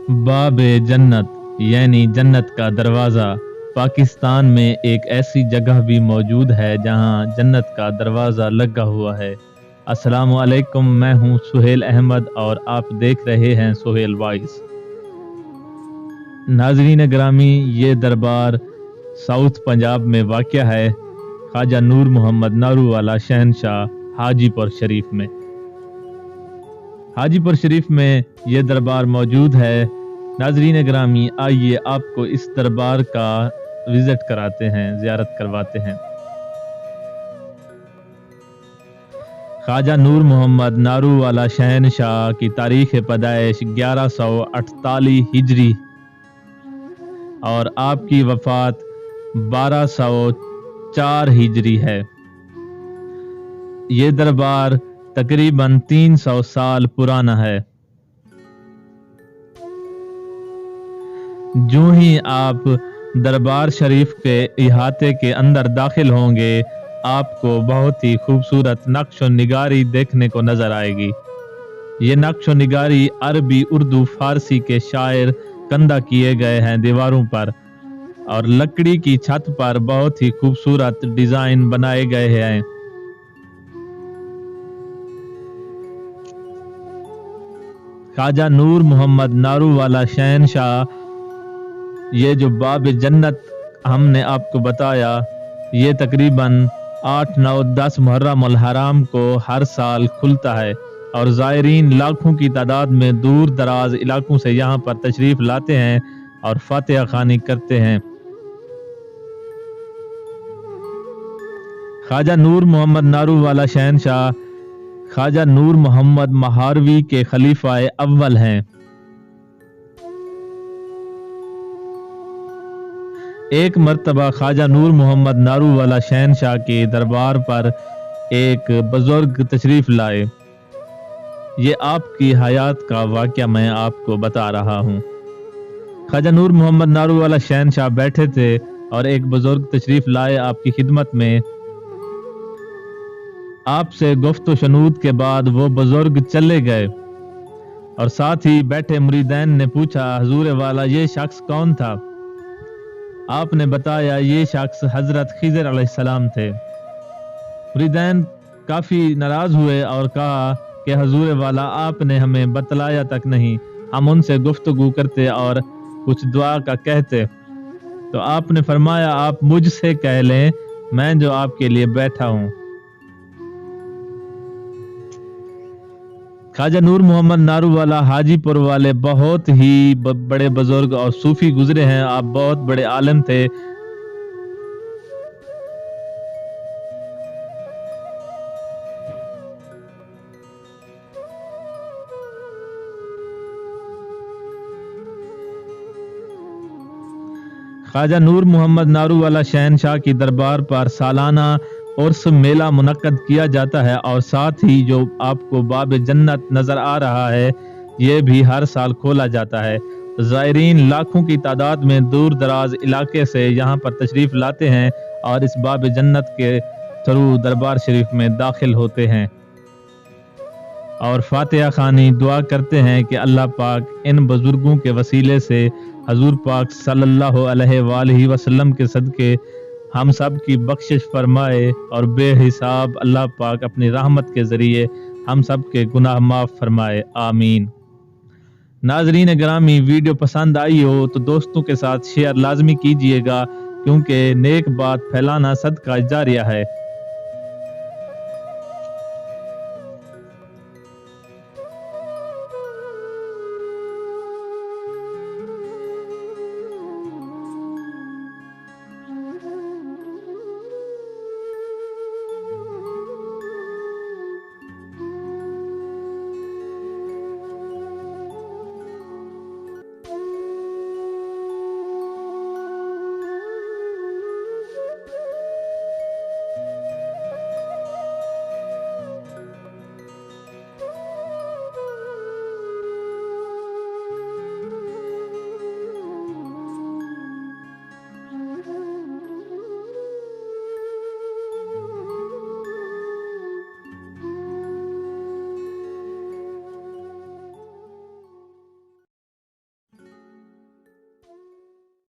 बाब जन्नत यानी जन्नत का दरवाज़ा पाकिस्तान में एक ऐसी जगह भी मौजूद है जहां जन्नत का दरवाज़ा लगा हुआ है। अस्सलामु अलैकुम, मैं हूं सुहेल अहमद और आप देख रहे हैं सुहेल वॉइस। नाज़रीन ग्रामी, ये दरबार साउथ पंजाब में वाक़या है, ख्वाजा नूर मोहम्मद नारूवाला शहनशाह हाजीपुर शरीफ में। हाजीपुर शरीफ में ये दरबार मौजूद है। नाज़रीन ग्रामी, आइए आपको इस दरबार का विज़िट कराते हैं, ज़ियारत करवाते हैं। ख्वाजा नूर मोहम्मद नारूवाला शहनशाह की तारीख़ पैदाइश 1148 हिजरी और आपकी वफ़ात 1204 हिजरी है। ये दरबार तकरीबन 300 साल पुराना है। जो ही आप दरबार शरीफ के इहाते के अंदर दाखिल होंगे, आपको बहुत ही खूबसूरत नक्श व निगारी देखने को नजर आएगी। ये नक्श व निगारी अरबी, उर्दू, फारसी के शायर कंदा किए गए हैं दीवारों पर, और लकड़ी की छत पर बहुत ही खूबसूरत डिजाइन बनाए गए हैं। ख्वाजा नूर मोहम्मद नारूवाला शहनशाह, ये जो बाब जन्नत हमने आपको बताया, ये तकरीबन 8, 9, 10 मुहर्रम अल हराम को हर साल खुलता है और ज़ायरीन लाखों की तादाद में दूर दराज इलाकों से यहाँ पर तशरीफ़ लाते हैं और फातिहा खानी करते हैं। ख्वाजा नूर मोहम्मद नारूवाला शहनशाह ख्वाजा नूर मोहम्मद महारवी के खलीफाए अव्वल हैं। एक मर्तबा ख्वाजा नूर मोहम्मद नारूवाला शहनशाह के दरबार पर एक बुजुर्ग तशरीफ लाए। ये आपकी हयात का वाक़या मैं आपको बता रहा हूँ। ख्वाजा नूर मोहम्मद नारूवाला शहनशाह बैठे थे और एक बुजुर्ग तशरीफ लाए आपकी खिदमत में। आपसे गुफ्त शनूद के बाद वो बुजुर्ग चले गए और साथ ही बैठे मुरीदैन ने पूछा, हजूर वाला, ये शख्स कौन था? आपने बताया ये शख्स हजरत खिज़र अलैहिस्सलाम थे। मुरीदैन काफ़ी नाराज़ हुए और कहा कि हजूर वाला, आपने हमें बतलाया तक नहीं, हम उनसे गुफ्तगू करते और कुछ दुआ का कहते। तो आपने फरमाया, आप मुझसे कह लें, मैं जो आपके लिए बैठा हूँ। ख्वाजा नूर मोहम्मद नारूवाला हाजीपुर वाले बहुत ही बड़े बुजुर्ग और सूफी गुजरे हैं। आप बहुत बड़े आलिम थे। ख्वाजा नूर मोहम्मद नारूवाला शहनशाह की दरबार पर सालाना उर्स मेला मुनक्कद किया जाता है और साथ ही जो आपको बाब जन्नत नजर आ रहा है, ये भी हर साल खोला जाता है। ज़ायरीन लाखों की तादाद में दूर दराज इलाके से यहाँ पर तशरीफ़ लाते हैं और इस बाब जन्नत के थ्रू दरबार शरीफ में दाखिल होते हैं और फातिहा खानी दुआ करते हैं कि अल्लाह पाक इन बुजुर्गों के वसीले से हजूर पाक सल्लल्लाहु अलैहि वसल्लम के सदके हम सब की बख्शिश फरमाए और बेहिसाब अल्लाह पाक अपनी रहमत के ज़रिए हम सब के गुनाह माफ़ फरमाए, आमीन। नाज़रीन ग्रामी, वीडियो पसंद आई हो तो दोस्तों के साथ शेयर लाजमी कीजिएगा, क्योंकि नेक बात फैलाना सदका जारिया है।